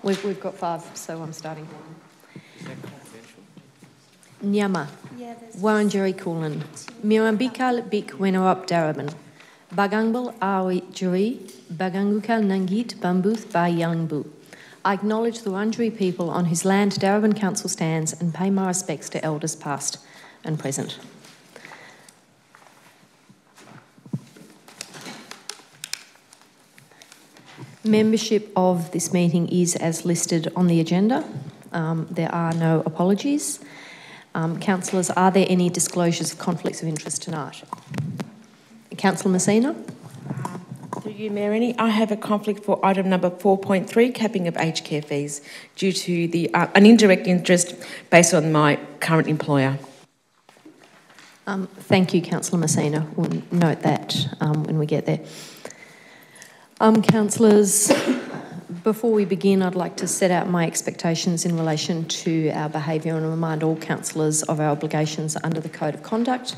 We've got 5, so I'm starting. Is that confidential? Nyama, Warranjeri Kulin, Mirambika Bik Winarop Daraban, Bagangbal Awi Juri, Bagangukal Nangit Bambuth Bayangbu. I acknowledge the Wurundjeri people on whose land Darebin Council stands and pay my respects to elders past and present. Membership of this meeting is as listed on the agenda. There are no apologies. Councillors, are there any disclosures of conflicts of interest tonight? Councillor Messina? Through you, Mayor Rennie, I have a conflict for item number 4.3, capping of aged care fees, due to an indirect interest based on my current employer. Thank you, Councillor Messina. We'll note that when we get there. Councillors, before we begin, I'd like to set out my expectations in relation to our behaviour and remind all councillors of our obligations under the Code of Conduct.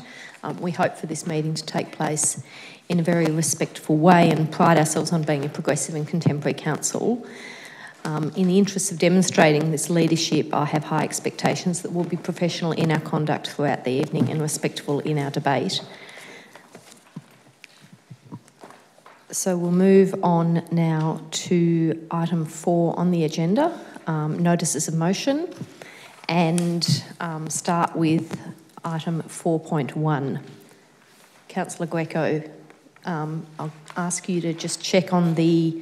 We hope for this meeting to take place in a very respectful way and pride ourselves on being a progressive and contemporary council. In the interest of demonstrating this leadership, I have high expectations that we'll be professional in our conduct throughout the evening and respectful in our debate. So we'll move on now to item 4 on the agenda, notices of motion, and start with item 4.1. Councillor Greco, I'll ask you to just check on the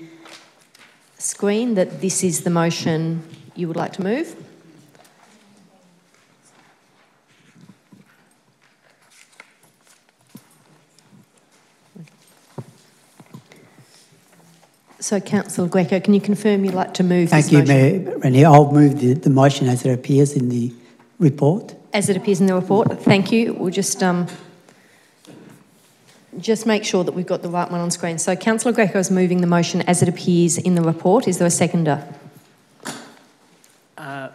screen that this is the motion you would like to move. So, Councillor Greco, can you confirm you'd like to move this motion? Thank you, Mayor Rennie. I'll move the motion as it appears in the report. As it appears in the report. Thank you. We'll just make sure that we've got the right one on screen. So, Councillor Greco is moving the motion as it appears in the report. Is there a seconder?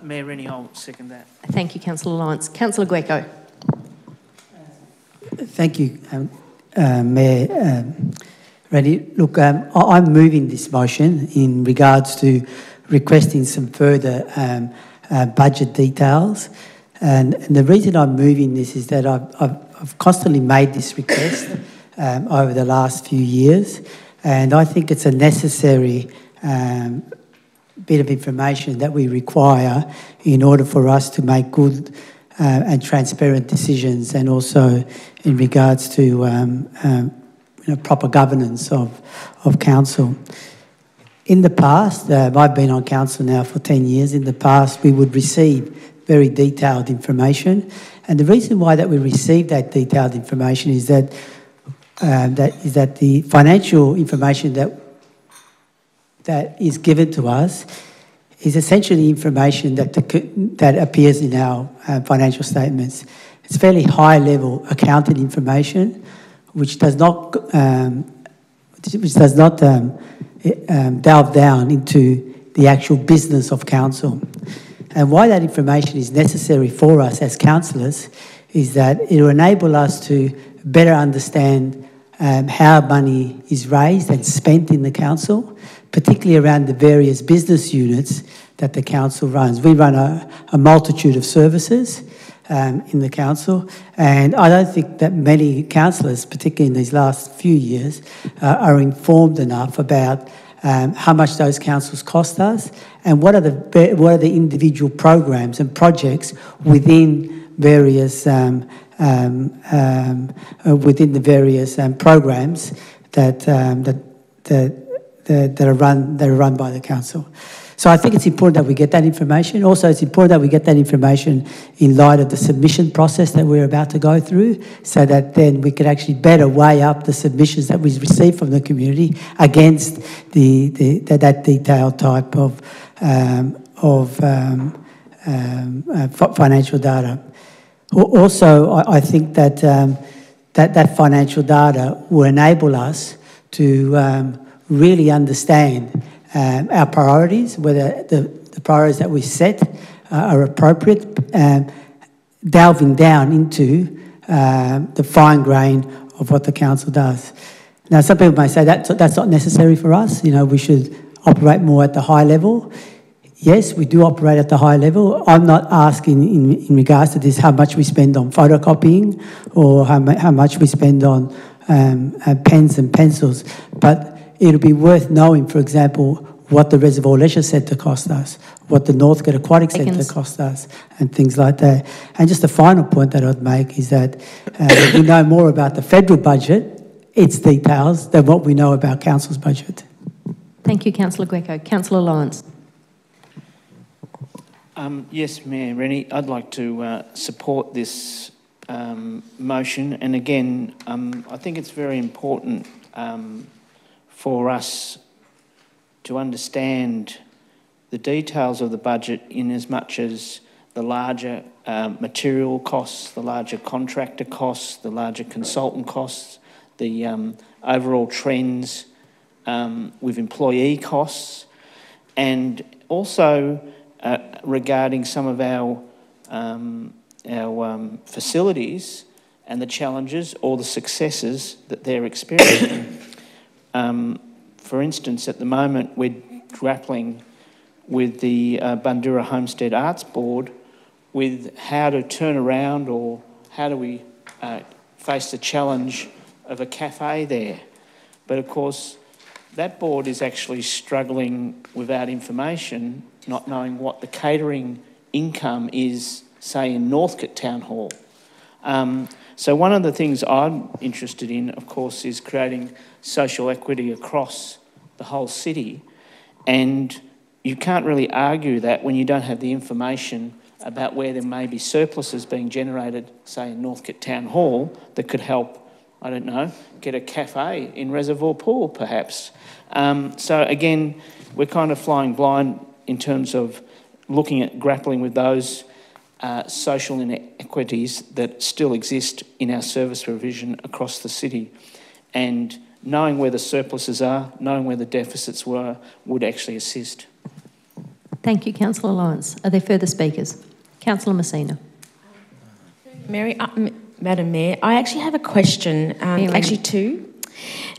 Mayor Rennie, I'll second that. Thank you, Councillor Lawrence. Councillor Greco. Thank you, Mayor Rennie. Look, I'm moving this motion in regards to requesting some further budget details. And the reason I'm moving this is that I've constantly made this request over the last few years, and I think it's a necessary bit of information that we require in order for us to make good and transparent decisions, and also in regards to proper governance of council. In the past, I've been on council now for 10 years. In the past, we would receive very detailed information, and the reason why that we receive that detailed information is that the financial information that is given to us is essentially information that appears in our financial statements. It's fairly high-level accounting information, which does not delve down into the actual business of council. And why that information is necessary for us as councillors is that it will enable us to better understand how money is raised and spent in the council, particularly around the various business units that the council runs. We run a multitude of services in the council, and I don't think that many councillors, particularly in these last few years, are informed enough about how much those councils cost us, and what are the individual programs and projects within various programs that are run by the council. So I think it's important that we get that information. Also, it's important that we get that information in light of the submission process that we're about to go through, so that then we can actually better weigh up the submissions that we receive from the community against that detailed type of financial data. Also, I think that that financial data will enable us to really understand our priorities, whether the priorities that we set are appropriate, delving down into the fine grain of what the council does. Now, some people may say that's not necessary for us. We should operate more at the high level. yes, we do operate at the high level. I'm not asking in regards to this how much we spend on photocopying or how much we spend on pens and pencils, but it'll be worth knowing, for example, what the Reservoir Leisure Centre cost us, what the Northcote Aquatic Centre cost us, and things like that. And just a final point that I'd make is that we know more about the federal budget, its details, than what we know about council's budget. Thank you, Councillor Greco. Councillor Lyons. Yes, Mayor Rennie, I'd like to support this motion. And again, I think it's very important for us to understand the details of the budget in as much as the larger material costs, the larger contractor costs, the larger consultant costs, the overall trends with employee costs, and also regarding some of our facilities and the challenges or the successes that they're experiencing. For instance, at the moment, we're grappling with the Bundoora Homestead Arts Board with how to turn around, or how do we face the challenge of a cafe there. But of course, that board is actually struggling without information, not knowing what the catering income is, say, in Northcote Town Hall. So one of the things I'm interested in, of course, is creating social equity across the whole city. And you can't really argue that when you don't have the information about where there may be surpluses being generated, say, in Northcote Town Hall, that could help, I don't know, get a cafe in Reservoir Pool, perhaps. So again, we're kind of flying blind in terms of looking at grappling with those social inequities that still exist in our service provision across the city. And knowing where the surpluses are, knowing where the deficits were, would actually assist. Thank you, Councillor Lyons. Are there further speakers? Councillor Messina. Madam Mayor, I actually have a question, actually two.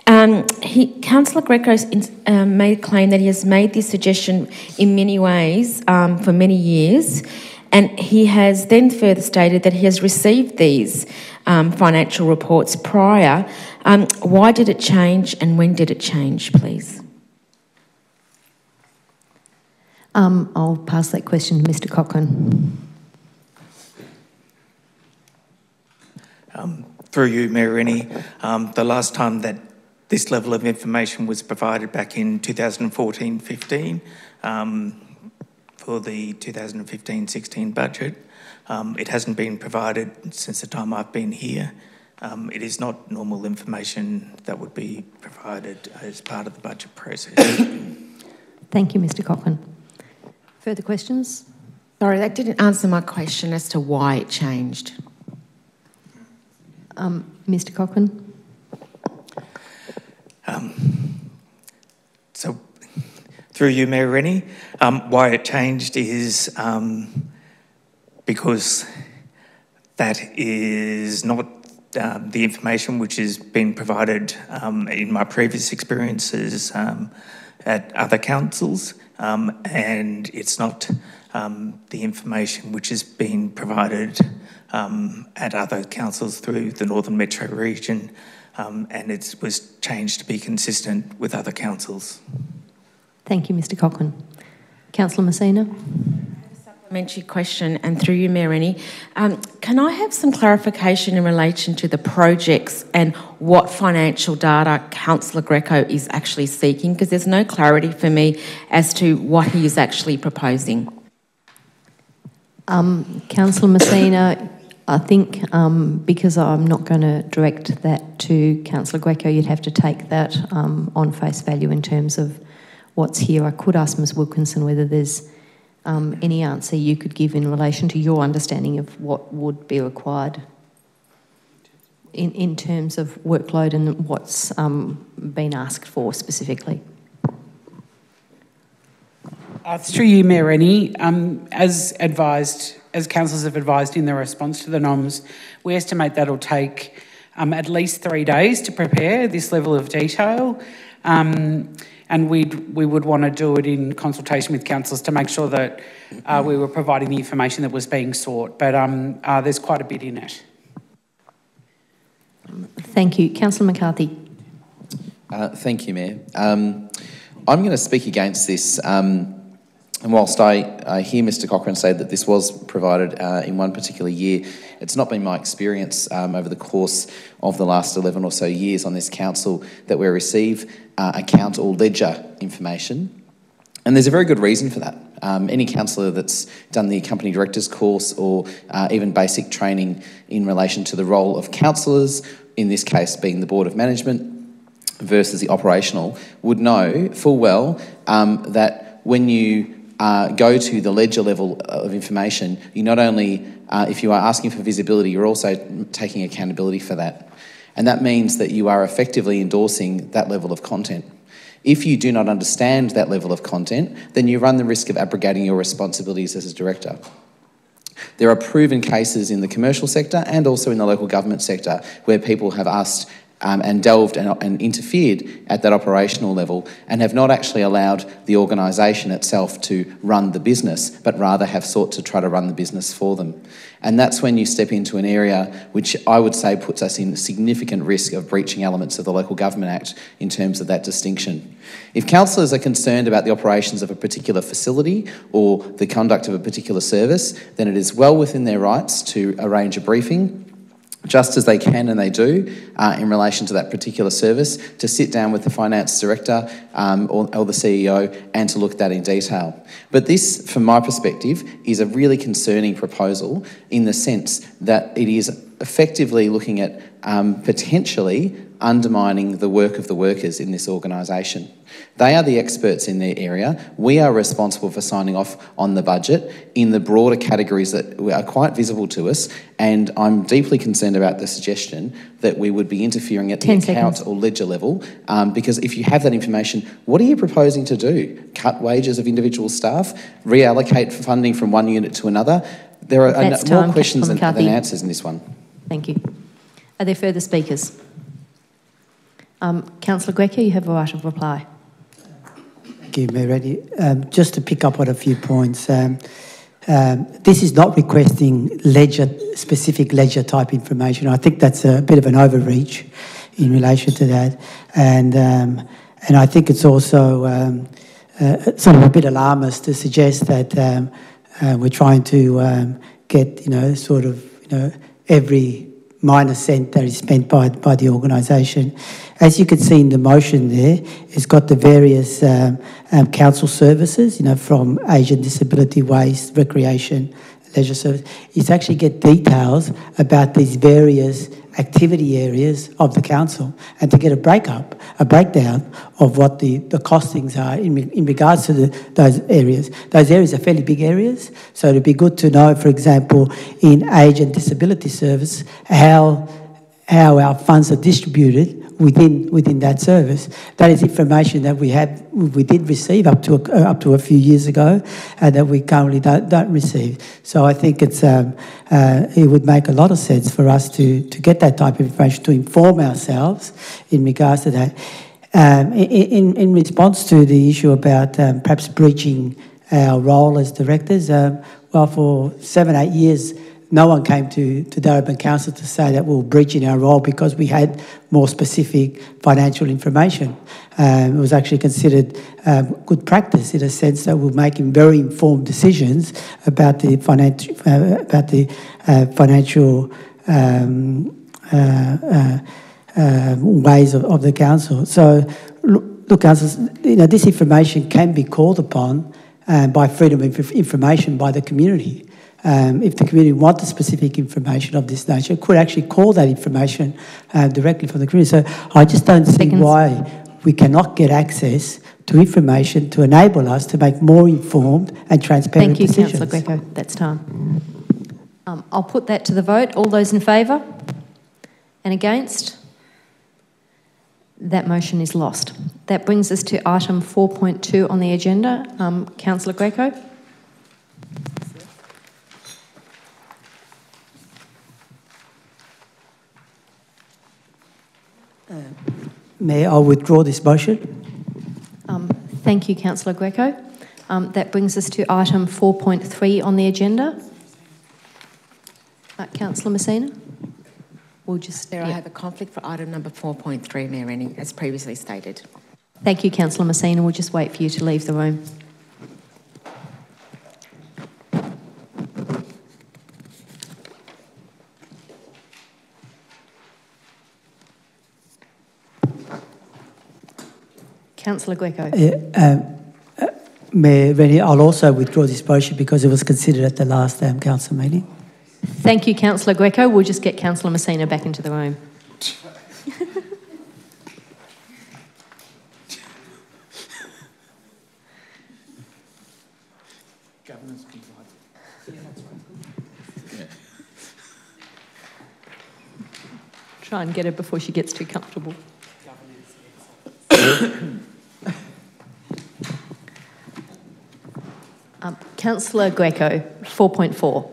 Councillor Greco's made a claim that he has made this suggestion in many ways for many years, and he has then further stated that he has received these financial reports prior. Why did it change, and when did it change, please? I'll pass that question to Mr Cochrane. Through you, Mayor Rennie, the last time that this level of information was provided back in 2014-15 for the 2015-16 budget. It hasn't been provided since the time I've been here. It is not normal information that would be provided as part of the budget process. Thank you, Mr Cochrane. Further questions? Sorry, that didn't answer my question as to why it changed. Mr Cochrane? So, through you, Mayor Rennie, why it changed is because that is not the information which has been provided in my previous experiences at other councils, and it's not the information which has been provided at other councils through the Northern Metro region, and it was changed to be consistent with other councils. Thank you, Mr Cochrane. Councillor Messina? Supplementary question, and through you, Mayor Rennie, can I have some clarification in relation to the projects and what financial data Councillor Greco is actually seeking? Because there's no clarity for me as to what he is actually proposing. Councillor Messina, I think because I'm not going to direct that to Councillor Greco, you'd have to take that on face value in terms of what's here. I could ask Ms Wilkinson whether there's any answer you could give in relation to your understanding of what would be required in terms of workload and what's been asked for specifically. Through you, Mayor Rennie, as advised, as councillors have advised in their response to the NOMS, we estimate that'll take at least 3 days to prepare this level of detail. and we would want to do it in consultation with councillors to make sure that we were providing the information that was being sought. But there's quite a bit in it. Thank you. Councillor McCarthy. Thank you, Mayor. I'm going to speak against this. And whilst I hear Mr Cochrane say that this was provided in one particular year, it's not been my experience over the course of the last 11 or so years on this council that we receive account or ledger information. And there's a very good reason for that. Any councillor that's done the company director's course or even basic training in relation to the role of councillors, in this case being the Board of Management versus the operational, would know full well that when you go to the ledger level of information, you not only, if you are asking for visibility, you're also taking accountability for that. And that means that you are effectively endorsing that level of content. If you do not understand that level of content, then you run the risk of abrogating your responsibilities as a director. There are proven cases in the commercial sector and also in the local government sector where people have asked and delved and interfered at that operational level and have not actually allowed the organisation itself to run the business, but rather have sought to try to run the business for them. And that's when you step into an area which I would say puts us in significant risk of breaching elements of the Local Government Act in terms of that distinction. If councillors are concerned about the operations of a particular facility or the conduct of a particular service, then it is well within their rights to arrange a briefing, just as they can and they do in relation to that particular service, to sit down with the finance director or the CEO and to look at that in detail. But this, from my perspective, is a really concerning proposal in the sense that it is effectively looking at potentially undermining the work of the workers in this organisation. They are the experts in their area. We are responsible for signing off on the budget in the broader categories that are quite visible to us, and I'm deeply concerned about the suggestion that we would be interfering at the account or ledger level, because if you have that information, what are you proposing to do? Cut wages of individual staff? Reallocate funding from one unit to another? There are more questions than answers in this one. Thank you. Are there further speakers? Councillor Greco, you have a right of reply. Thank you, Mayor Rennie. Just to pick up on a few points, this is not requesting specific ledger type information. I think that's a bit of an overreach in relation to that, and I think it's also sort of a bit alarmist to suggest that we're trying to get every minor cent that is spent by the organisation. As you can see in the motion there, it's got the various council services, from age and disability, waste, recreation, leisure service. It's actually get details about these various activity areas of the council and to get a breakdown of what the costings are in regards to those areas. Those areas are fairly big areas, so it'd be good to know, for example, in age and disability service, how our funds are distributed within that service. That is information that we did receive up to a few years ago, and that we currently don't receive. So I think it would make a lot of sense for us to get that type of information to inform ourselves in regards to that. In response to the issue about perhaps breaching our role as directors, well, for 7-8 years, no one came to Darebin Council to say that we were breaching our role because we had more specific financial information. It was actually considered good practice in a sense that we're making very informed decisions about the financial ways of the council. So, look, councillors, this information can be called upon by freedom of information by the community. If the community wanted specific information of this nature, could actually call that information directly from the community. So I just don't see why we cannot get access to information to enable us to make more informed and transparent decisions. Thank you, Councillor Greco. That's time. I'll put that to the vote. All those in favour and against? That motion is lost. That brings us to item 4.2 on the agenda. Councillor Greco. Mayor, I'll withdraw this motion. Thank you, Councillor Greco. That brings us to item 4.3 on the agenda. Councillor Messina? We'll just... I have a conflict for item number 4.3, Mayor Rennie, as previously stated. Thank you, Councillor Messina. We'll just wait for you to leave the room. Councillor Greco. Mayor Rennie, I'll also withdraw this motion because it was considered at the last council meeting. Thank you, Councillor Greco. We'll just get Councillor Messina back into the room. Try and get her before she gets too comfortable. Councillor Greco, 4.4.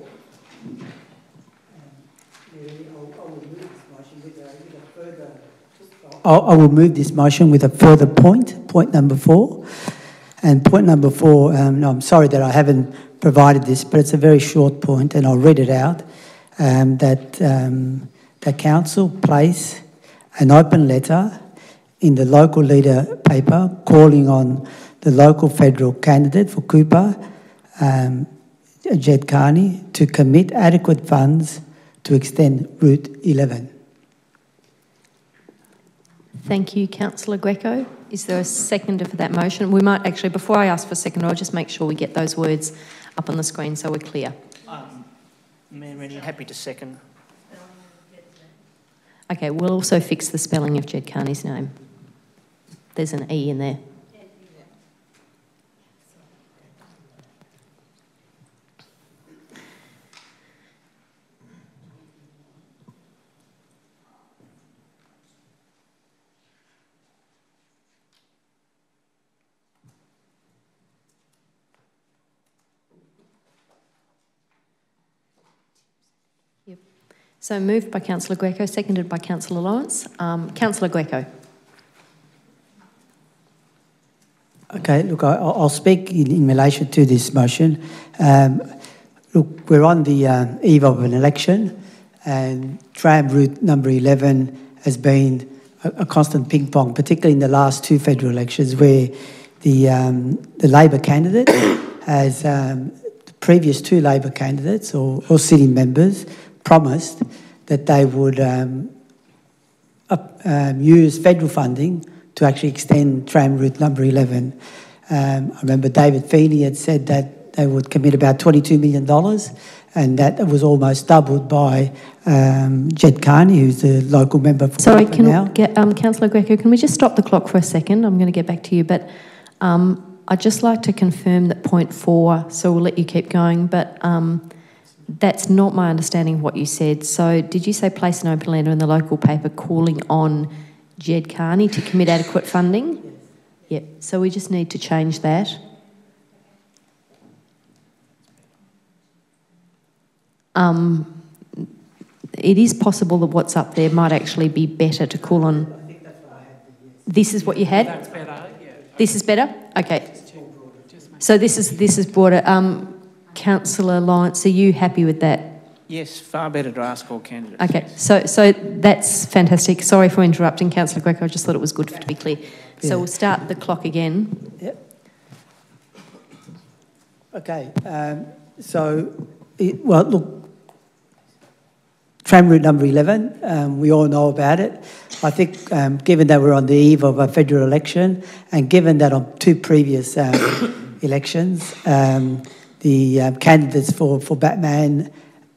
I will move this motion with a further point number 4. And point number 4, I'm sorry that I haven't provided this, but it's a very short point, and I'll read it out, that the council place an open letter in the local leader paper calling on the local federal candidate for Cooper, Jed Carney, to commit adequate funds to extend Route 11. Thank you, Councillor Greco. Is there a seconder for that motion? We might actually, before I ask for a seconder, I'll just make sure we get those words up on the screen so we're clear. Mayor Rennie, happy to second. Okay, we'll also fix the spelling of Jed Carney's name. There's an E in there. So moved by Councillor Greco, seconded by Councillor Lawrence. Councillor Greco. Okay, look, I'll speak in relation to this motion. Look, we're on the eve of an election, and tram route number 11 has been a constant ping pong, particularly in the last 2 federal elections, where the Labor candidate has the previous 2 Labor candidates or sitting members promised that they would use federal funding to actually extend tram route number 11. I remember David Feeney had said that they would commit about $22 million, and that was almost doubled by Jed Carney, who's the local member for Sorry, Councillor Greco, can we just stop the clock for a second? I'm going to get back to you, but I'd just like to confirm that point 4, so we'll let you keep going, but that's not my understanding of what you said. So did you say place an open letter in the local paper calling on Jed Carney to commit adequate funding? Yes. Yep. So we just need to change that. It is possible that what's up there might actually be better to call on. I think that's what I had. This is what you had? That's better, yeah. This is better? Okay. So this is broader. Councillor Lawrence, are you happy with that? Yes, far better to ask all candidates. Okay, so that's fantastic. Sorry for interrupting, Councillor Greco. I just thought it was good to be clear. Yeah. So we'll start the clock again. Yep. Okay, look, tram route number 11, we all know about it. I think given that we're on the eve of a federal election, and given that on 2 previous elections, the candidates for Batman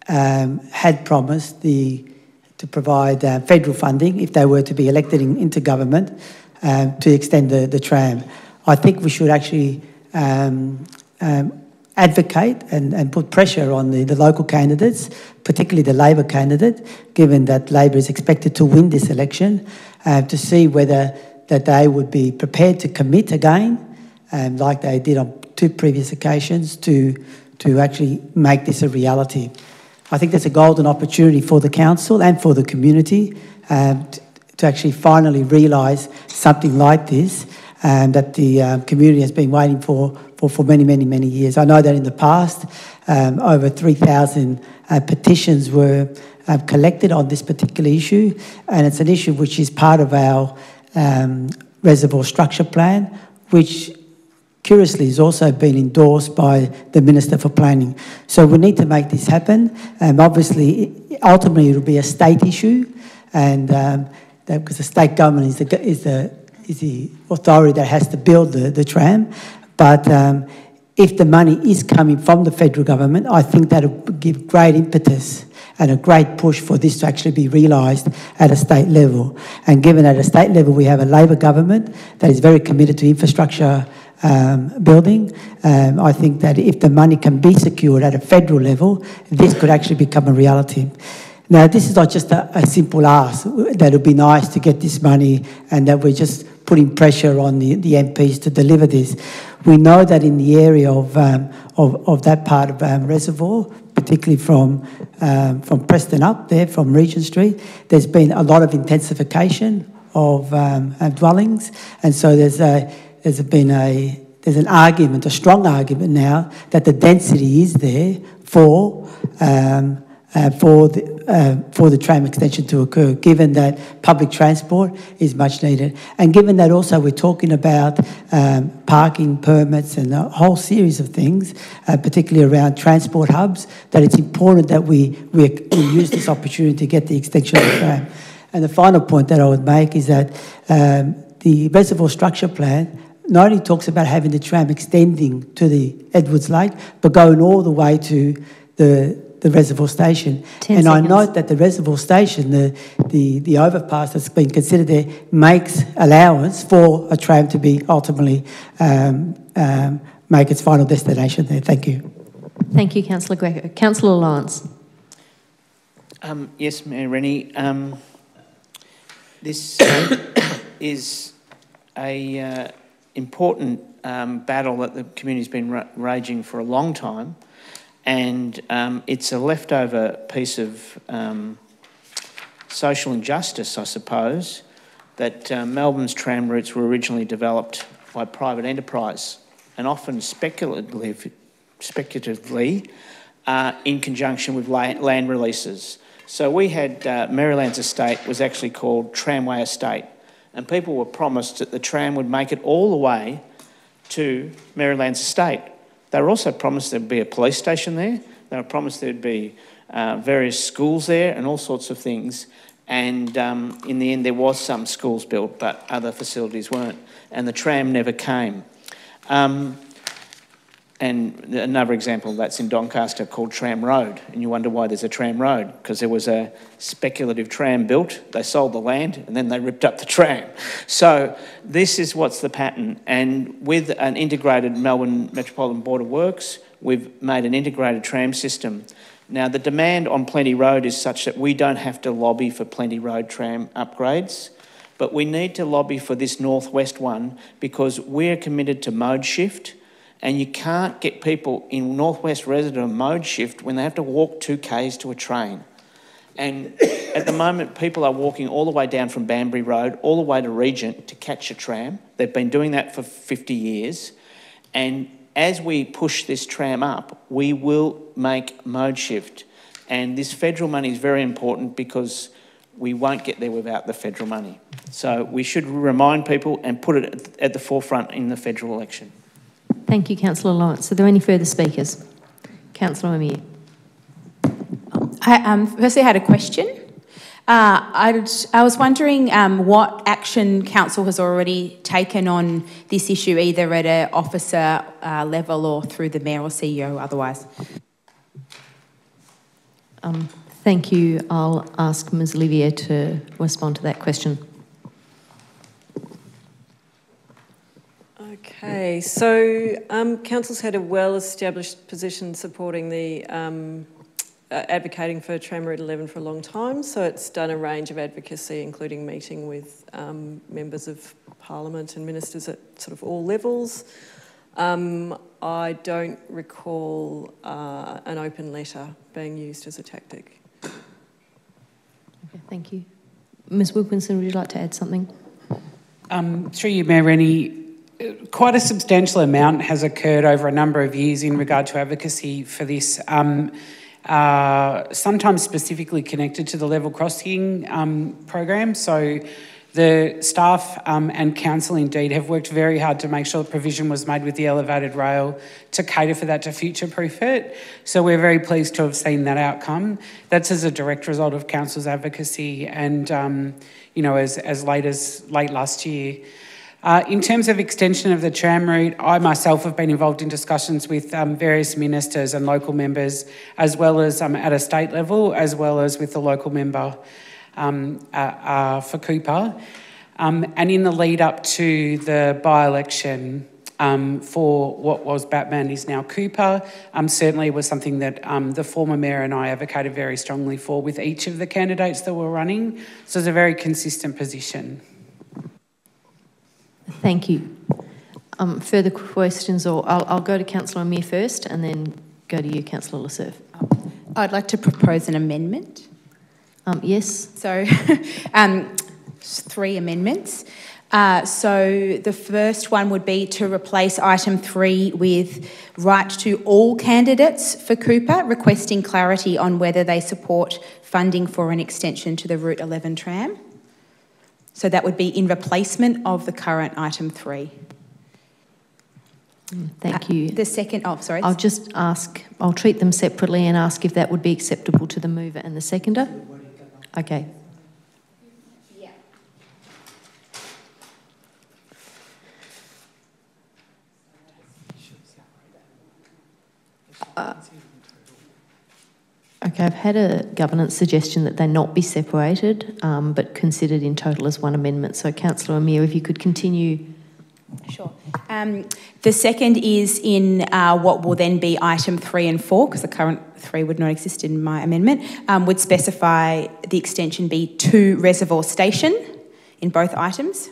had promised to provide federal funding if they were to be elected into government to extend the tram. I think we should actually advocate and put pressure on the local candidates, particularly the Labor candidate, given that Labor is expected to win this election, to see whether that they would be prepared to commit again, like they did on 2 previous occasions, to actually make this a reality. I think there's a golden opportunity for the council and for the community to actually finally realise something like this, that the community has been waiting for many, many, many years. I know that in the past, over 3,000 petitions were collected on this particular issue, and it's an issue which is part of our reservoir structure plan, which curiously has also been endorsed by the Minister for Planning. So we need to make this happen. Obviously, ultimately, it will be a state issue, and because the state government is the authority that has to build the tram. But if the money is coming from the federal government, I think that will give great impetus and a great push for this to actually be realised at a state level. And given at a state level we have a Labor government that is very committed to infrastructure building, I think that if the money can be secured at a federal level, this could actually become a reality. Now, this is not just a simple ask, that it would be nice to get this money and that we're just putting pressure on the MPs to deliver this. We know that in the area of that part of reservoir, particularly from Preston up there, from Regent Street, there's been a lot of intensification of dwellings, and so there's an argument, a strong argument now, that the density is there for the tram extension to occur, given that public transport is much needed. And given that also we're talking about parking permits and a whole series of things, particularly around transport hubs, that it's important that we use this opportunity to get the extension of the tram. And the final point that I would make is that the reservoir structure plan not only talks about having the tram extending to the Edwards Lake, but going all the way to the reservoir station. And I note that the reservoir station, the overpass that's been considered there, makes allowance for a tram to be ultimately make its final destination there. Thank you. Thank you, Councillor Greco. Councillor Lyons. Yes, Mayor Rennie. This is a important battle that the community's been raging for a long time, and it's a leftover piece of social injustice, I suppose, that Melbourne's tram routes were originally developed by private enterprise and often speculatively in conjunction with land releases. So we had Maryland's estate was actually called Tramway Estate, and people were promised that the tram would make it all the way to Maryland's estate. They were also promised there'd be a police station there. They were promised there'd be various schools there and all sorts of things. And in the end, there was some schools built, but other facilities weren't. And the tram never came. And another example of that's in Doncaster called Tram Road. And you wonder why there's a tram road, because there was a speculative tram built. They sold the land and then they ripped up the tram. So this is what's the pattern. And with an integrated Melbourne Metropolitan Board of Works, we've made an integrated tram system. Now, the demand on Plenty Road is such that we don't have to lobby for Plenty Road tram upgrades, but we need to lobby for this northwest one because we're committed to mode shift. And you can't get people in Northwest resident mode shift when they have to walk 2 k's to a train. And at the moment, people are walking all the way down from Banbury Road, all the way to Regent to catch a tram. They've been doing that for 50 years. And as we push this tram up, we will make mode shift. And this federal money is very important because we won't get there without the federal money. So we should remind people and put it at the forefront in the federal election. Thank you, Councillor Lawrence. Are there any further speakers? Councillor Amir. Firstly, I had a question. I was wondering what action Council has already taken on this issue, either at an officer level or through the Mayor or CEO otherwise. Thank you. I'll ask Ms Olivier to respond to that question. Okay, so Council's had a well-established position supporting the advocating for Tram Route 11 for a long time, so it's done a range of advocacy, including meeting with members of Parliament and ministers at sort of all levels. I don't recall an open letter being used as a tactic. Okay, thank you. Ms Wilkinson, would you like to add something? Through you, Mayor Rennie, quite a substantial amount has occurred over a number of years in regard to advocacy for this, sometimes specifically connected to the level crossing program. So the staff and council indeed have worked very hard to make sure provision was made with the elevated rail to cater for that, to future-proof it. So we're very pleased to have seen that outcome. That's as a direct result of council's advocacy and, as late last year. In terms of extension of the tram route, I myself have been involved in discussions with various ministers and local members, as well as at a state level, as well as with the local member for Cooper. And in the lead up to the by-election for what was Batman is now Cooper, certainly was something that the former mayor and I advocated very strongly for with each of the candidates that were running. So it's a very consistent position. Thank you. Further questions, or I'll go to Councillor Amir first and then go to you, Councillor Lasserve. I'd like to propose an amendment. Yes. So, 3 amendments. So the first one would be to replace item 3 with right to all candidates for Cooper, requesting clarity on whether they support funding for an extension to the Route 11 tram. So that would be in replacement of the current item 3. Thank you. The second, I'll just ask, I'll treat them separately and ask if that would be acceptable to the mover and the seconder. Okay. Yeah. Okay, I've had a governance suggestion that they not be separated, but considered in total as one amendment. So, Councillor Amir, if you could continue. Sure. The second is in what will then be item 3 and 4, because the current 3 would not exist in my amendment, would specify the extension be to Reservoir Station in both items.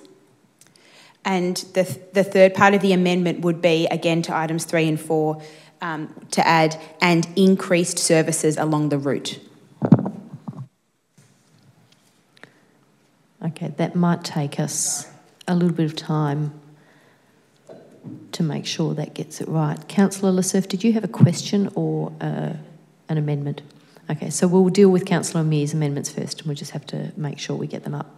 And the third part of the amendment would be, again, to items 3 and 4, to add, and increased services along the route. Okay, that might take us a little bit of time to make sure that gets it right. Councillor Lasserve, did you have a question or an amendment? Okay, so we'll deal with Councillor Amir's amendments first, and we'll just have to make sure we get them up.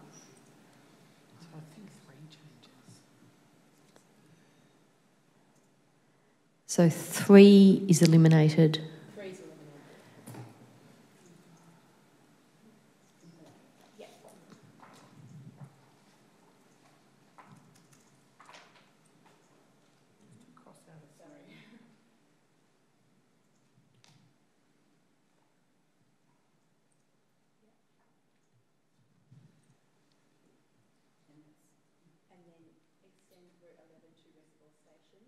So 3 is eliminated. 3 is eliminated. Yep. And then extend Route 11 to Reservoir Station.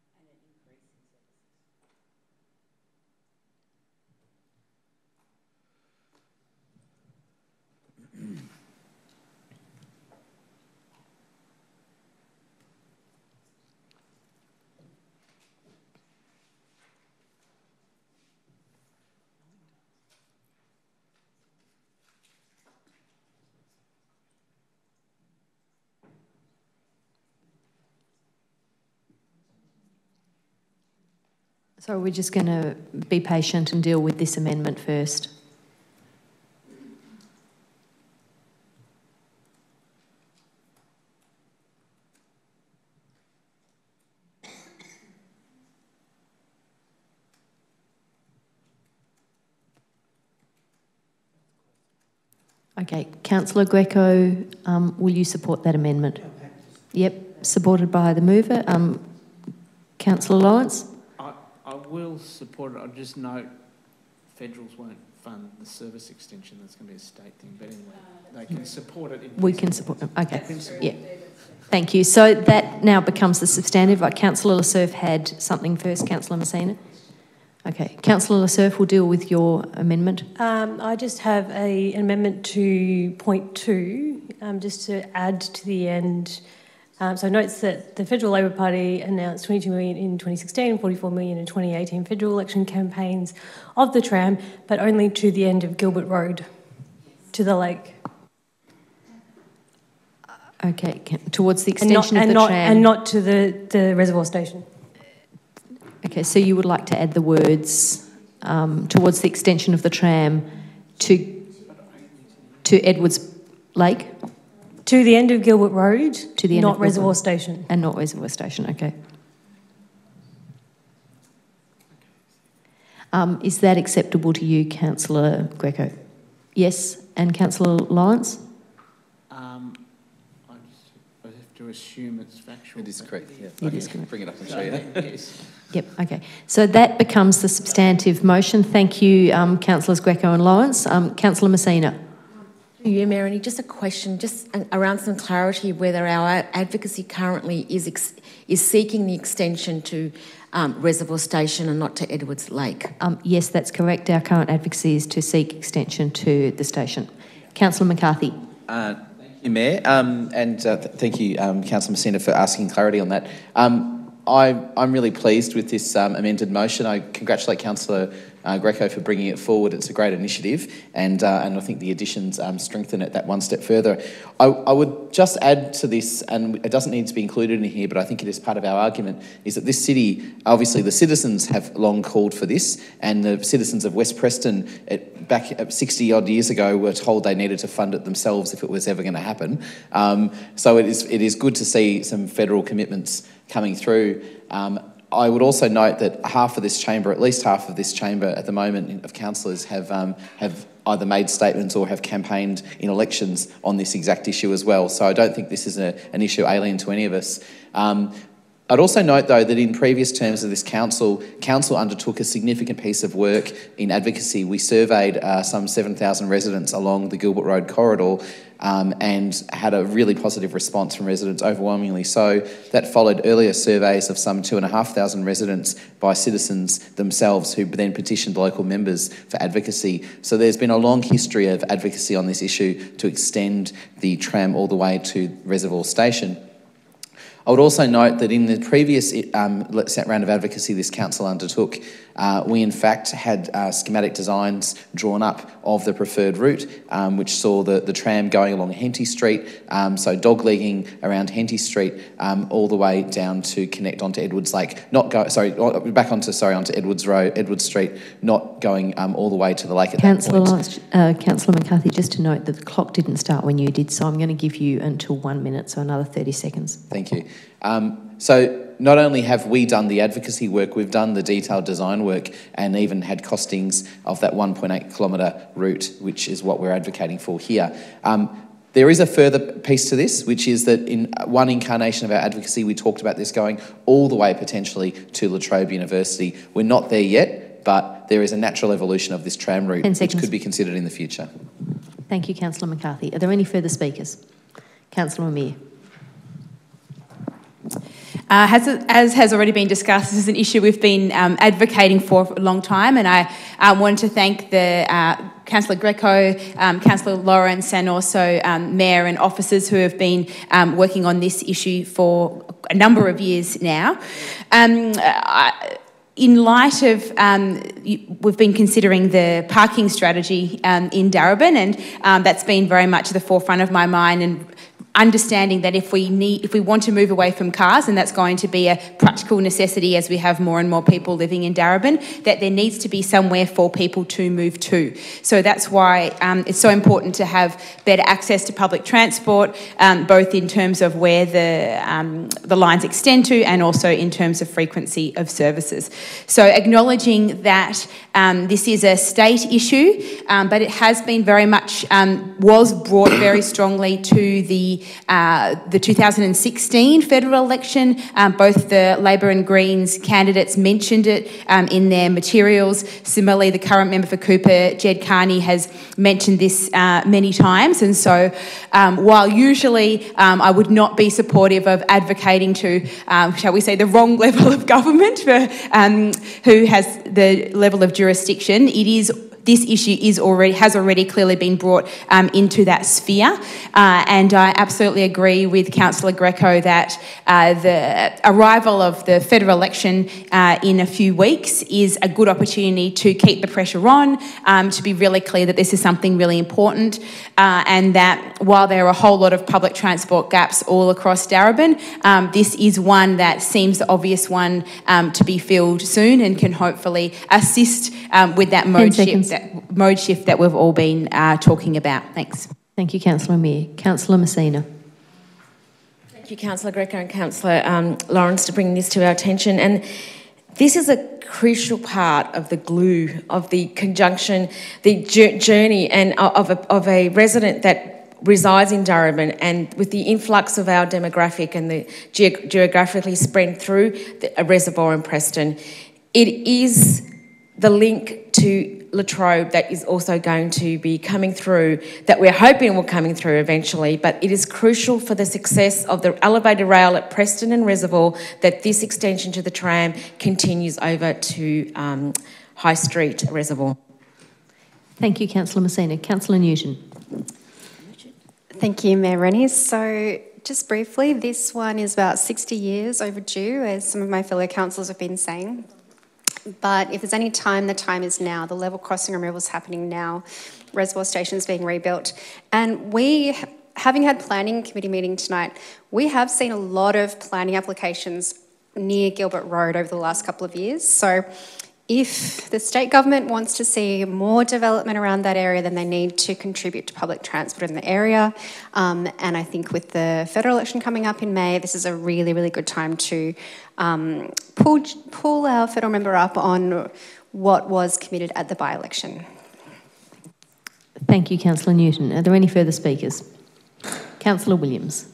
And an increase in services. So we're just going to be patient and deal with this amendment first. Okay, Councillor Greco, will you support that amendment? Yep, supported by the mover. Councillor Lawrence? I will support it. I'll just note federals won't fund the service extension. That's going to be a state thing. But anyway, they can support it. We can support it. Okay. Yeah. Thank you. So that now becomes the substantive. Councillor Lasserve had something first. Councillor Messina? Okay. Councillor Lasserve will deal with your amendment. I just have an amendment to point 2, just to add to the end. So notes that the Federal Labor Party announced 22 million in 2016 and 44 million in 2018 federal election campaigns of the tram, but only to the end of Gilbert Road, to the lake. Okay, towards the extension of the tram. And not to the reservoir station. Okay, so you would like to add the words towards the extension of the tram to Edwards Lake? To the end of Gilbert Road, to the end not of Reservoir Station. And not Reservoir Station, okay. Is that acceptable to you, Councillor Greco? Yes, and Councillor Lawrence? I have to assume it's factual. It is correct, yeah. It is correct. Bring it up and show you that. Yes. Yep, okay. So that becomes the substantive motion. Thank you, Councillors Greco and Lawrence. Councillor Messina. Yeah, Mayor, just a question, just around some clarity whether our advocacy currently is seeking the extension to Reservoir Station and not to Edwards Lake. Yes, that's correct. Our current advocacy is to seek extension to the station. Councillor McCarthy. Thank you, Mayor, thank you, Councillor Messina, for asking clarity on that. I'm really pleased with this amended motion. I congratulate Councillor Greco for bringing it forward. It's a great initiative, and I think the additions strengthen it that one step further. I would just add to this, and it doesn't need to be included in here, but I think it is part of our argument, is that this city, obviously the citizens have long called for this, and the citizens of West Preston back 60 odd years ago were told they needed to fund it themselves if it was ever going to happen. So it is good to see some federal commitments coming through. I would also note that half of this chamber, at least half of this chamber at the moment of councillors have either made statements or have campaigned in elections on this exact issue as well. So I don't think this is an issue alien to any of us. I'd also note, though, that in previous terms of this council undertook a significant piece of work in advocacy. We surveyed some 7,000 residents along the Gilbert Road corridor and had a really positive response from residents, overwhelmingly so. That followed earlier surveys of some 2,500 residents by citizens themselves who then petitioned local members for advocacy. So there's been a long history of advocacy on this issue to extend the tram all the way to Reservoir Station. I would also note that in the previous round of advocacy this council undertook, we in fact had schematic designs drawn up of the preferred route, which saw the tram going along Henty Street, so doglegging around Henty Street, all the way down to connect onto Edwards Lake, onto Edwards Road, Edwards Street, not going all the way to the lake at that point. Councillor McCarthy, just to note that the clock didn't start when you did, so I'm going to give you until 1 minute, so another 30 seconds. Thank you. So not only have we done the advocacy work, we've done the detailed design work and even had costings of that 1.8 kilometre route, which is what we're advocating for here. There is a further piece to this, which is that in one incarnation of our advocacy, we talked about this going all the way potentially to La Trobe University. We're not there yet, but there is a natural evolution of this tram route, which could be considered in the future. Thank you, Councillor McCarthy. Are there any further speakers? Councillor Amir. As has already been discussed, this is an issue we've been advocating for a long time, and I wanted to thank the Councillor Greco, Councillor Lawrence, and also Mayor and officers who have been working on this issue for a number of years now. In light of, we've been considering the parking strategy in Darebin, and that's been very much at the forefront of my mind, and understanding that if we want to move away from cars, and that's going to be a practical necessity as we have more and more people living in Darebin, that there needs to be somewhere for people to move to. So that's why it's so important to have better access to public transport, both in terms of where the lines extend to and also in terms of frequency of services. So acknowledging that this is a state issue, but it has been very much, was brought very strongly to the 2016 federal election. Both the Labor and Greens candidates mentioned it in their materials. Similarly, the current member for Cooper, Jed Carney, has mentioned this many times. And so while usually I would not be supportive of advocating to, shall we say, the wrong level of government for who has the level of jurisdiction, it is this issue has already clearly been brought into that sphere. And I absolutely agree with Councillor Greco that the arrival of the federal election in a few weeks is a good opportunity to keep the pressure on, to be really clear that this is something really important, and that while there are a whole lot of public transport gaps all across Darebin, this is one that seems the obvious one to be filled soon and can hopefully assist with that mode shift that we've all been talking about. Thanks. Thank you, Councillor Amir. Councillor Messina. Thank you, Councillor Greco and Councillor Lawrence, to bring this to our attention. And this is a crucial part of the glue, of the conjunction, the journey and of a resident that resides in Darebin, and with the influx of our demographic and the geographically spread through a reservoir in Preston, it is the link to Latrobe that is also going to be coming through, that we're hoping will coming through eventually, but it is crucial for the success of the elevated rail at Preston and Reservoir that this extension to the tram continues over to High Street Reservoir. Thank you, Councillor Messina. Councillor Newton. Thank you, Mayor Rennie. So just briefly, this one is about 60 years overdue, as some of my fellow councillors have been saying. But if there's any time, the time is now. The level crossing removal is happening now. Reservoir Station is being rebuilt. And we, having had planning committee meeting tonight, we have seen a lot of planning applications near Gilbert Road over the last couple of years. So if the state government wants to see more development around that area, then they need to contribute to public transport in the area. And I think with the federal election coming up in May, this is a really, really good time to pull our federal member up on what was committed at the by-election. Thank you, Councillor Newton. Are there any further speakers? Councillor Williams.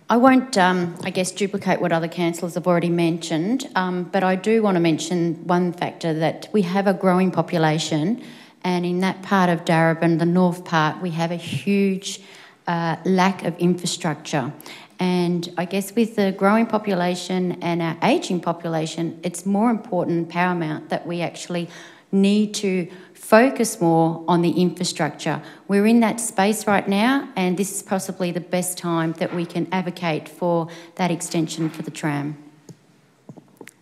I won't, I guess, duplicate what other councillors have already mentioned, but I do want to mention one factor, that we have a growing population, and in that part of Darebin, the north part, we have a huge lack of infrastructure. And I guess with the growing population and our ageing population, it's more important and paramount that we actually need to focus more on the infrastructure. We're in that space right now, and this is possibly the best time that we can advocate for that extension for the tram.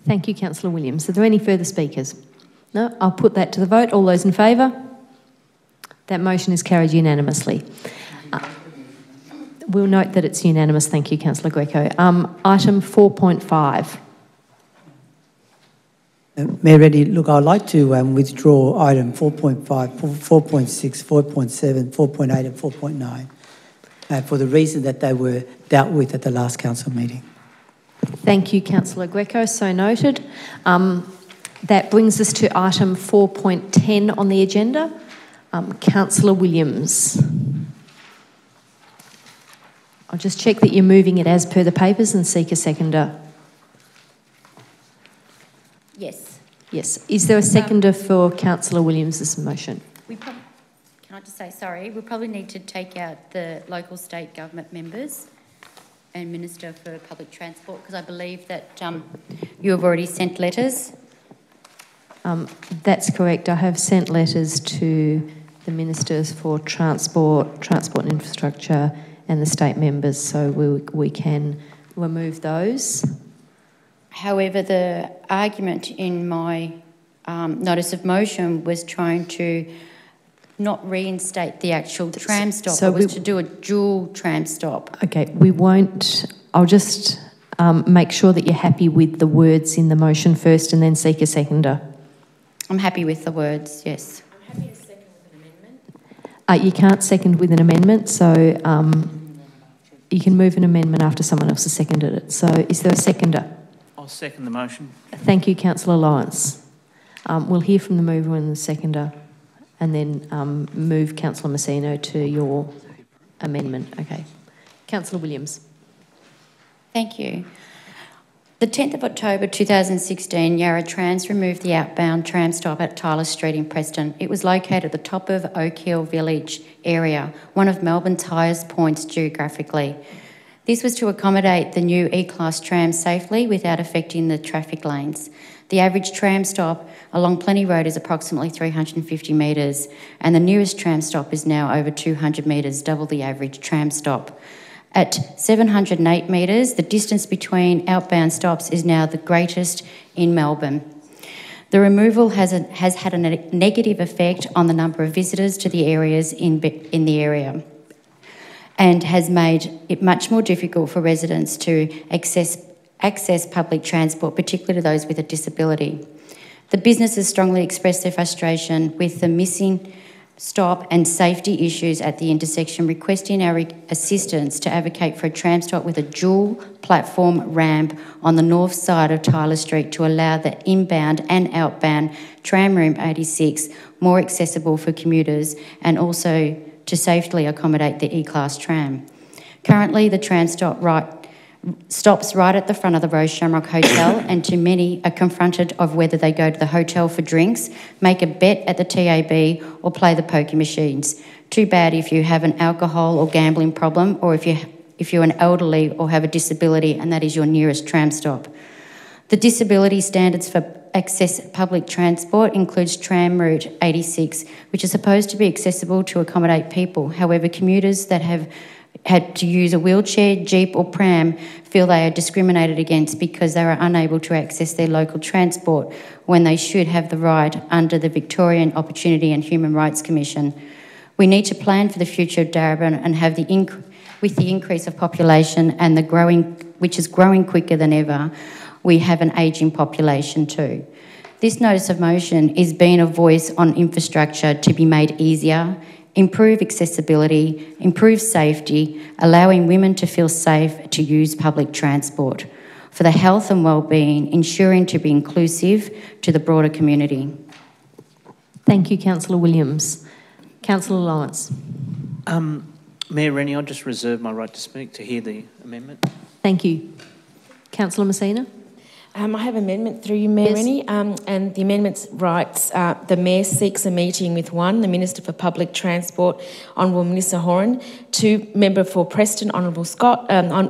Thank you, Councillor Williams. Are there any further speakers? No? I'll put that to the vote. All those in favour? That motion is carried unanimously. We'll note that it's unanimous. Thank you, Councillor Greco. Item 4.5. Mayor Reddy, look, I'd like to withdraw item 4.5, 4.6, 4.7, 4.8 and 4.9 for the reason that they were dealt with at the last council meeting. Thank you, Councillor Greco. So noted. That brings us to item 4.10 on the agenda. Councillor Williams. I'll just check that you're moving it as per the papers and seek a seconder. Yes. Yes. Is there a seconder for Councillor Williams' motion? Can I just say, sorry, we probably need to take out the local state government members and Minister for Public Transport, because I believe that you have already sent letters. That's correct. I have sent letters to the Ministers for Transport and Infrastructure and the state members, so we can remove those. However, the argument in my notice of motion was trying to not reinstate the actual tram stop. So it was to do a dual tram stop. Okay, we won't. I'll just make sure that you're happy with the words in the motion first and then seek a seconder. I'm happy with the words, yes. I'm happy to second with an amendment. You can't second with an amendment, so you can move an amendment after someone else has seconded it. So is there a seconder? I'll second the motion. Thank you, Councillor Lawrence. We'll hear from the mover and the seconder and then move Councillor Messina to your amendment. Okay. Councillor Williams. Thank you. The 10th of October 2016, Yarra Trams removed the outbound tram stop at Tyler Street in Preston. It was located at the top of Oak Hill Village area, one of Melbourne's highest points geographically. This was to accommodate the new E-Class tram safely without affecting the traffic lanes. The average tram stop along Plenty Road is approximately 350 metres, and the nearest tram stop is now over 200 metres, double the average tram stop. At 708 metres, the distance between outbound stops is now the greatest in Melbourne. The removal has had a negative effect on the number of visitors to the areas in the area, and has made it much more difficult for residents to access public transport, particularly those with a disability. The businesses strongly expressed their frustration with the missing stop and safety issues at the intersection, requesting our assistance to advocate for a tram stop with a dual platform ramp on the north side of Tyler Street to allow the inbound and outbound tram room 86 more accessible for commuters, and also to safely accommodate the E-Class tram. Currently, the tram stops right at the front of the Rose Shamrock Hotel, and too many are confronted of whether they go to the hotel for drinks, make a bet at the TAB, or play the poker machines. Too bad if you have an alcohol or gambling problem, or if you're an elderly or have a disability and that is your nearest tram stop. The disability standards for access public transport includes tram route 86, which is supposed to be accessible to accommodate people. However, commuters that have had to use a wheelchair, jeep or pram feel they are discriminated against because they are unable to access their local transport when they should have the right under the Victorian Opportunity and Human Rights Commission. We need to plan for the future of Darebin and have with the increase of population and which is growing quicker than ever, we have an ageing population too. This notice of motion is being a voice on infrastructure to be made easier, improve accessibility, improve safety, allowing women to feel safe to use public transport, for the health and well-being, ensuring to be inclusive to the broader community. Thank you, Councillor Williams. Councillor Lawrence. Mayor Rennie, I'll just reserve my right to speak to hear the amendment. Thank you. Councillor Messina. I have an amendment through you, Mayor Rennie, and the amendment writes, the Mayor seeks a meeting with 1, the Minister for Public Transport, Honourable Melissa Horan, 2, Member for Preston, Honourable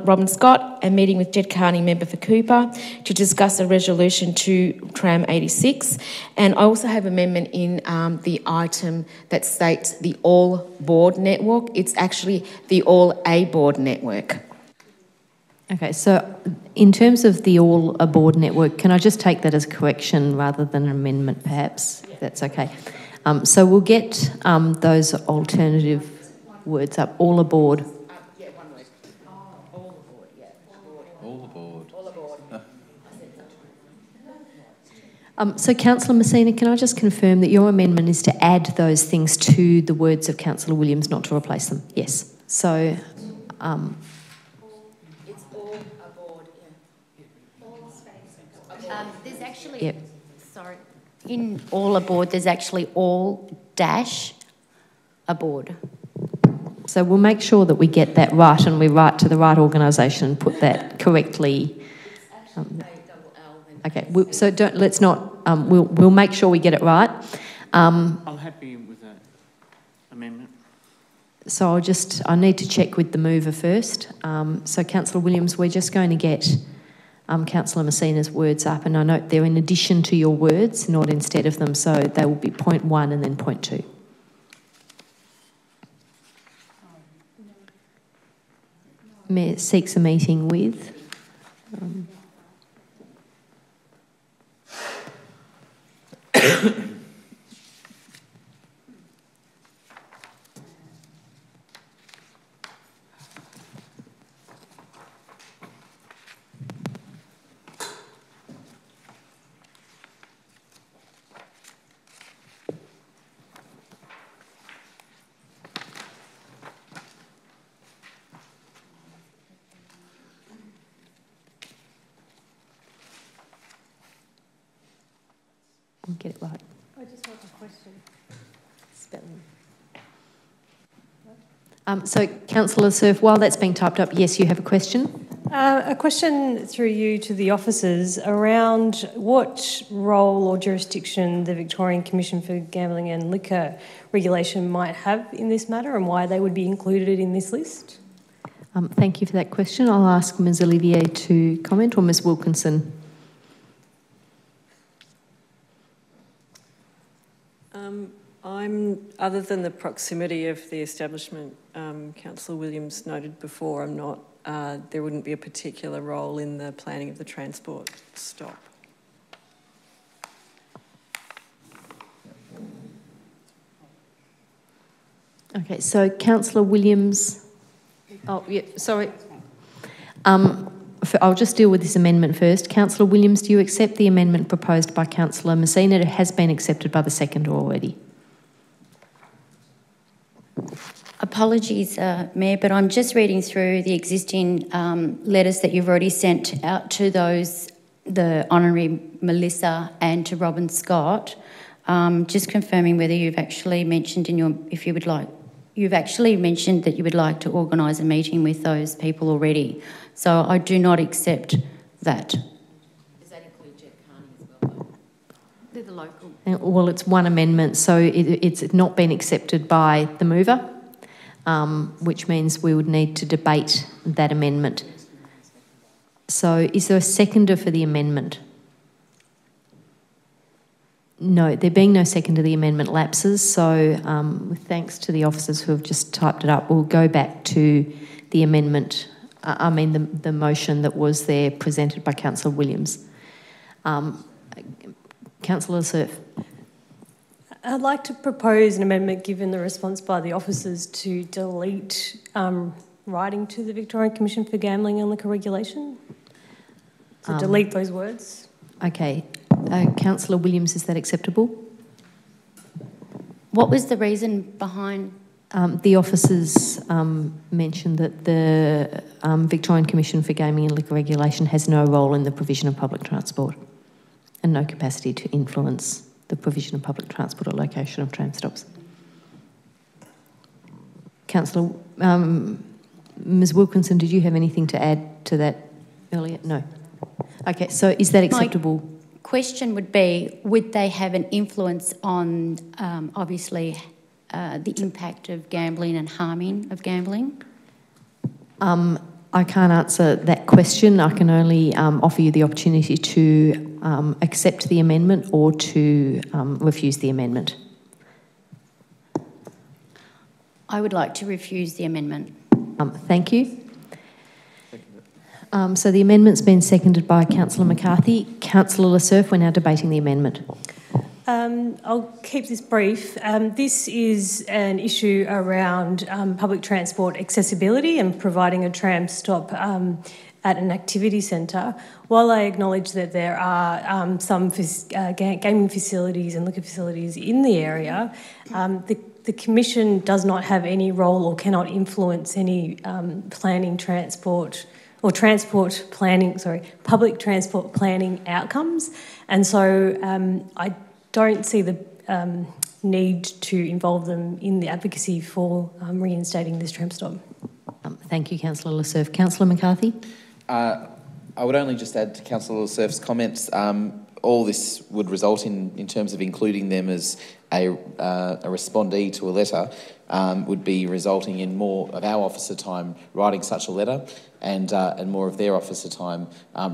Robin Scott, a meeting with Jed Carney, Member for Cooper, to discuss a resolution to Tram 86. And I also have amendment in the item that states the All Board Network. It's actually the All A Board Network. Okay, so in terms of the All Aboard network, can I just take that as a correction rather than an amendment, perhaps, if that's okay? So we'll get those alternative words up. All aboard. Yeah, one word. All aboard, yeah. All aboard. All aboard. So, Councillor Messina, can I just confirm that your amendment is to add those things to the words of Councillor Williams, not to replace them? Yes. So... there's actually, sorry, in All Aboard, there's actually All Dash Aboard. So we'll make sure that we get that right and we write to the right organisation and put that correctly. Okay, so let's not. We'll make sure we get it right. I'm happy with that amendment. So I need to check with the mover first. So Councillor Williams, we're just going to get Councillor Messina's words up, and I note they're in addition to your words, not instead of them, so they will be point 1 and then point 2. Mayor seeks a meeting with... Get it right. I just want a question. Spelling. So, Councillor Surf, while that's being typed up, yes, you have a question? A question through you to the officers around what role or jurisdiction the Victorian Commission for Gambling and Liquor Regulation might have in this matter and why they would be included in this list. Thank you for that question. I'll ask Ms Olivier to comment, or Ms Wilkinson. Other than the proximity of the establishment, Councillor Williams noted before, I'm not, there wouldn't be a particular role in the planning of the transport stop. Okay, so Councillor Williams, oh yeah, sorry. I'll just deal with this amendment first. Councillor Williams, do you accept the amendment proposed by Councillor Messina? It has been accepted by the seconder already. Apologies, Mayor, but I'm just reading through the existing letters that you've already sent out to those, the Honorary Melissa and to Robin Scott, just confirming whether you've actually mentioned in your, if you would like, you've actually mentioned that you would like to organise a meeting with those people already. So I do not accept that. Does that include Jeff Carney as well, though? They're the local. Well, it's one amendment, so it's not been accepted by the mover, which means we would need to debate that amendment. So is there a seconder for the amendment? No, there being no seconder, the amendment lapses. So with thanks to the officers who have just typed it up, we'll go back to the amendment, the motion that was there presented by Councillor Williams. Councillor Cerf. I'd like to propose an amendment, given the response by the officers, to delete writing to the Victorian Commission for Gambling and Liquor Regulation. So delete those words. Okay. Councillor Williams, is that acceptable? What was the reason behind? The officers mentioned that the Victorian Commission for Gaming and Liquor Regulation has no role in the provision of public transport and no capacity to influence the provision of public transport or location of tram stops. Councillor, Ms Wilkinson, did you have anything to add to that earlier? No. Okay, so is that acceptable? My question would be, would they have an influence on, obviously, the impact of gambling and harming of gambling? I can't answer that question. I can only offer you the opportunity to accept the amendment or to refuse the amendment. I would like to refuse the amendment. Thank you. So the amendment's been seconded by Councillor McCarthy. Councillor Le Cerf, we're now debating the amendment. I'll keep this brief. This is an issue around public transport accessibility and providing a tram stop at an activity centre. While I acknowledge that there are some gaming facilities and liquor facilities in the area, the Commission does not have any role or cannot influence any planning transport or transport planning, public transport planning outcomes. And so I don't see the need to involve them in the advocacy for reinstating this tram stop. Thank you, Councillor Le Cerf. Councillor McCarthy? I would only just add to Councillor Le Cerf's comments, all this would result in terms of including them as a respondee to a letter, would be resulting in more of our officer time writing such a letter and more of their officer time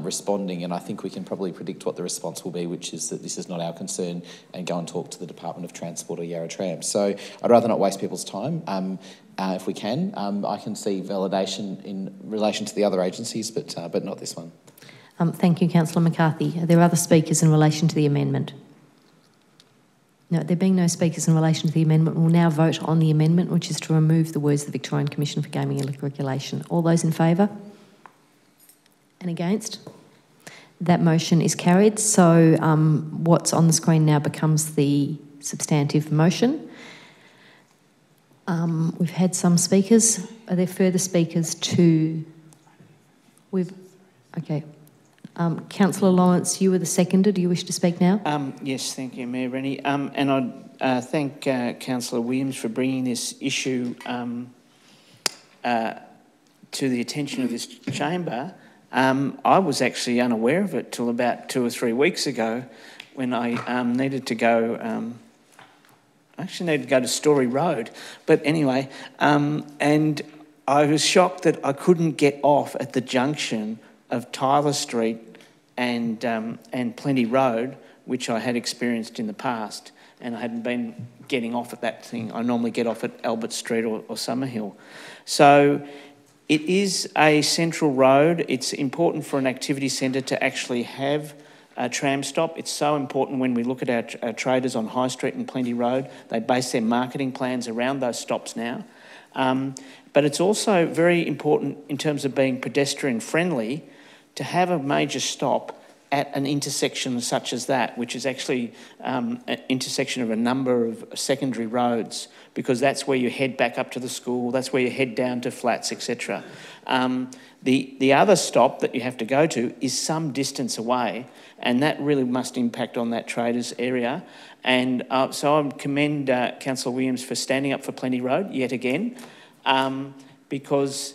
responding. And I think we can probably predict what the response will be, which is that this is not our concern, and go and talk to the Department of Transport or Yarra Trams. So I'd rather not waste people's time. If we can, I can see validation in relation to the other agencies, but not this one. Thank you, Councillor McCarthy. Are there other speakers in relation to the amendment? No, there being no speakers in relation to the amendment, we'll now vote on the amendment, which is to remove the words the Victorian Commission for Gaming and Liquor Regulation. All those in favour? And against? That motion is carried. So what's on the screen now becomes the substantive motion. We've had some speakers. Are there further speakers to... Okay. Councillor Lawrence, you were the seconder. Do you wish to speak now? Yes, thank you, Mayor Rennie. And I'd thank Councillor Williams for bringing this issue to the attention of this chamber. I was actually unaware of it till about 2 or 3 weeks ago, when I needed to go... I actually needed to go to Story Road. But anyway, and I was shocked that I couldn't get off at the junction of Tyler Street and Plenty Road, which I had experienced in the past, and I hadn't been getting off at that thing. I normally get off at Albert Street or Summerhill. So it is a central road. It's important for an activity centre to actually have a tram stop. It's so important when we look at our traders on High Street and Plenty Road. They base their marketing plans around those stops now. But it's also very important in terms of being pedestrian friendly to have a major stop at an intersection such as that, which is actually an intersection of a number of secondary roads, because that's where you head back up to the school, that's where you head down to flats, etc. The other stop that you have to go to is some distance away, and that really must impact on that traders area. And so I commend Councillor Williams for standing up for Plenty Road yet again, because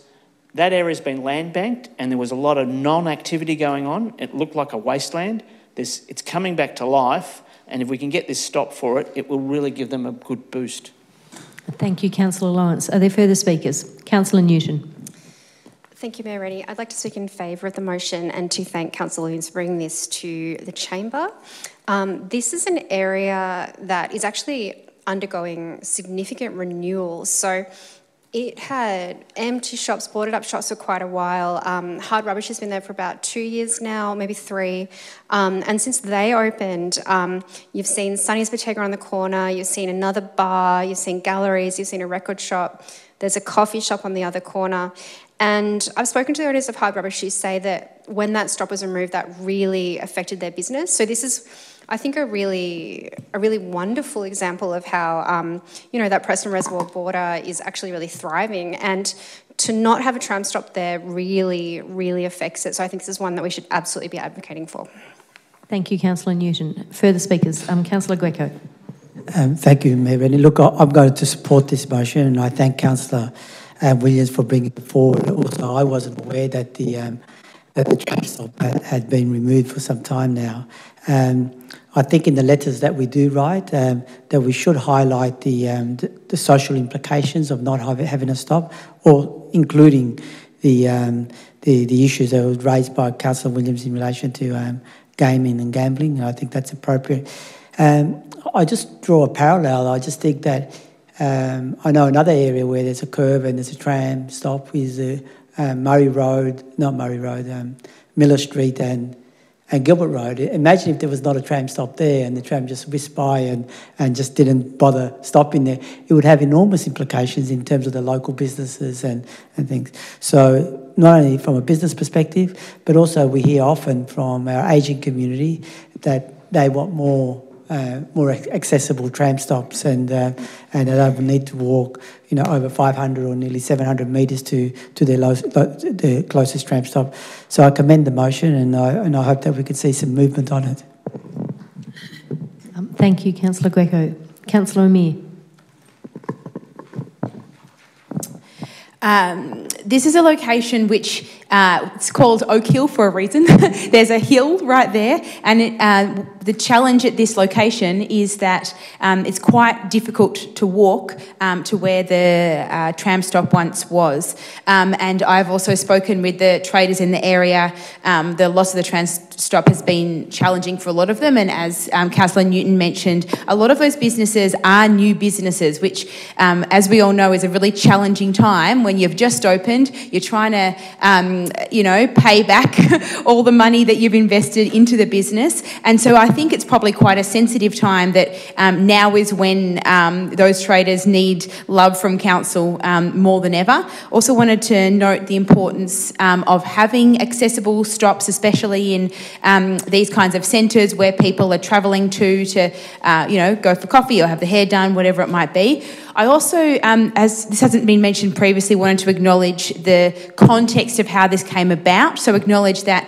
that area's been land banked and there was a lot of non-activity going on. It looked like a wasteland. It's coming back to life, and if we can get this stop for it, it will really give them a good boost. Thank you, Councillor Lawrence. Are there further speakers? Councillor Newton. Thank you, Mayor Rennie. I'd like to speak in favour of the motion and to thank Councillor Williams for bringing this to the chamber. This is an area that is actually undergoing significant renewal. So it had empty shops, boarded up shops for quite a while. Hard Rubbish has been there for about 2 years now, maybe 3. And since they opened, you've seen Sonny's Bottega on the corner, you've seen another bar, you've seen galleries, you've seen a record shop, there's a coffee shop on the other corner. And I've spoken to the owners of Hard Rubbish who say that when that stop was removed, that really affected their business. So this is, I think, a really wonderful example of how, that Preston Reservoir border is actually really thriving. And to not have a tram stop there really, really affects it. So I think this is one that we should absolutely be advocating for. Thank you, Councillor Newton. Further speakers? Councillor Greco. Thank you, Mayor Rennie. Look, I'm going to support this motion, and I thank Councillor Williams for bringing it forward. Also, I wasn't aware that the tram stop had been removed for some time now. I think in the letters that we do write, that we should highlight the social implications of not having a stop, or including the issues that were raised by Councillor Williams in relation to gaming and gambling. I think that's appropriate. I just draw a parallel. I just think that I know another area where there's a curve and there's a tram stop is Miller Street and Gilbert Road. Imagine if there was not a tram stop there and the tram just whisked by and just didn't bother stopping there. It would have enormous implications in terms of the local businesses and things. So not only from a business perspective, but also we hear often from our ageing community that they want more accessible tram stops, and they don't need to walk, over 500 or nearly 700 metres to their closest tram stop. So I commend the motion, and I hope that we could see some movement on it. Thank you, Councillor Greco. Councillor Amir. This is a location which it's called Oak Hill for a reason. There's a hill right there, and the challenge at this location is that it's quite difficult to walk to where the tram stop once was. And I've also spoken with the traders in the area. The loss of the tram stop has been challenging for a lot of them, and as Councillor Newton mentioned, a lot of those businesses are new businesses, which, as we all know, is a really challenging time when you've just opened. You're trying to, pay back all the money that you've invested into the business. And so I think it's probably quite a sensitive time that now is when those traders need love from council more than ever. Also wanted to note the importance of having accessible stops, especially in these kinds of centres where people are travelling to go for coffee or have the hair done, whatever it might be. I also, as this hasn't been mentioned previously, wanted to acknowledge the context of how this came about. So acknowledge that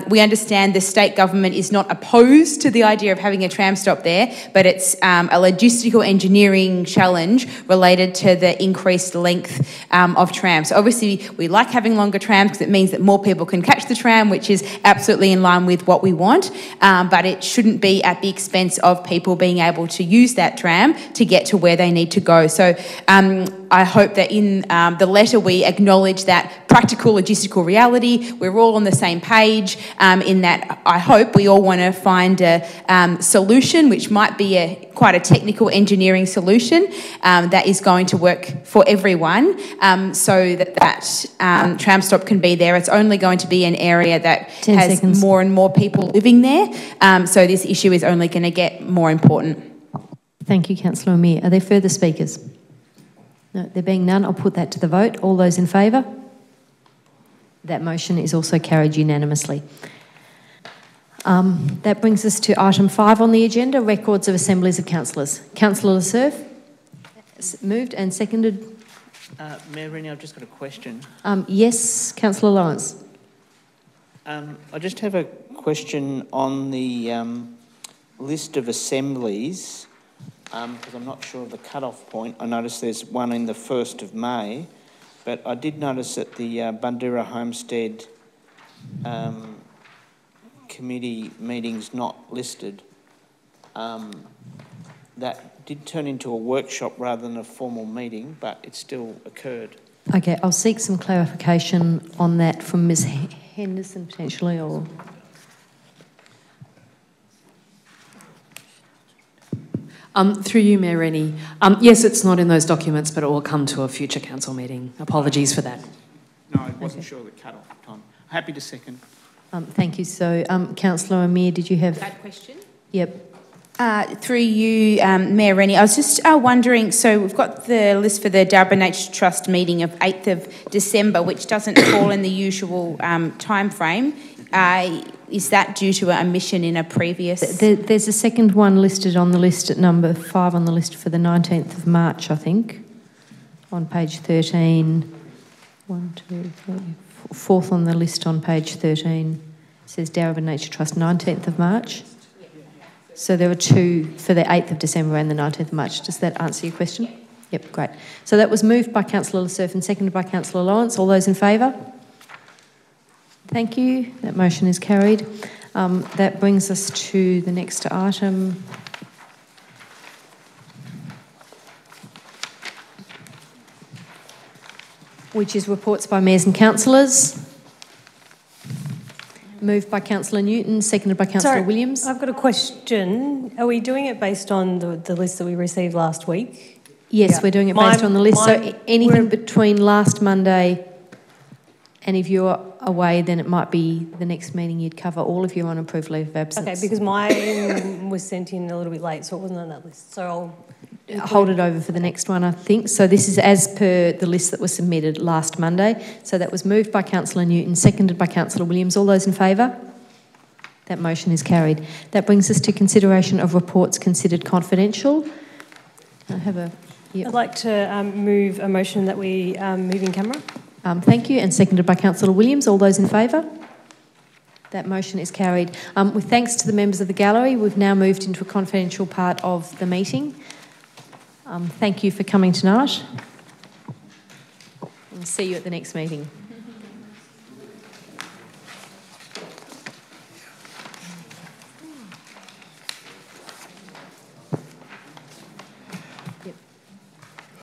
we understand the state government is not opposed to the idea of having a tram stop there, but it's a logistical engineering challenge related to the increased length of trams. So obviously we like having longer trams because it means that more people can catch the tram, which is absolutely in line with what we want, but it shouldn't be at the expense of people being able to use that tram to get to where they need to go. So I hope that in the letter we acknowledge that practical logistical reality, we're all on the same page, in that I hope we all want to find a solution which might be quite a technical engineering solution that is going to work for everyone, so that tram stop can be there. It's only going to be an area that has more and more people living there, so this issue is only going to get more important. Thank you, Councillor Amir. Are there further speakers? No, there being none, I'll put that to the vote. All those in favour? That motion is also carried unanimously. That brings us to item 5 on the agenda, records of assemblies of councillors. Councillor Lasserve, moved and seconded. Mayor Rennie, I've just got a question. Yes, Councillor Lawrence. I just have a question on the list of assemblies, because I'm not sure of the cut-off point. I noticed there's one in the 1st of May, but I did notice that the Bundoora Homestead committee meeting's not listed. That did turn into a workshop rather than a formal meeting, but it still occurred. Okay, I'll seek some clarification on that from Ms Henderson potentially, or... Through you, Mayor Rennie. Yes, it's not in those documents, but it will come to a future council meeting. Apologies for that. No, I wasn't sure of the cut-off time. Happy to second. Thank you. So, Councillor Amir, did you have... That question? Yep. Through you, Mayor Rennie, I was just wondering, so we've got the list for the Darabin Nature Trust meeting of 8th of December, which doesn't fall in the usual time frame. Is that due to a omission in a previous... There's a second one listed on the list at number 5 on the list for the 19th of March, I think, on page 13. 1, 2, 3, 4th on the list on page 13. It says Darabin Nature Trust, 19th of March. So there were 2 for the 8th of December and the 19th of March. Does that answer your question? Yep, great. So that was moved by Councillor Lasserve and seconded by Councillor Lawrence. All those in favour? Thank you. That motion is carried. That brings us to the next item. Which is reports by mayors and councillors. Moved by Councillor Newton, seconded by Councillor Williams. I've got a question. Are we doing it based on the list that we received last week? Yes, we're doing it based on the list. So anything between last Monday, and if you're away, then it might be the next meeting you'd cover all of you on approved leave of absence. Okay, because mine was sent in a little bit late, so it wasn't on that list. So I'll hold it over for the next one, I think. So this is as per the list that was submitted last Monday. So that was moved by Councillor Newton, seconded by Councillor Williams. All those in favour? That motion is carried. That brings us to consideration of reports considered confidential. I'd like to move a motion that we move in camera. Thank you, and seconded by Councillor Williams. All those in favour? That motion is carried. With thanks to the members of the gallery, we've now moved into a confidential part of the meeting. Thank you for coming tonight. We'll see you at the next meeting.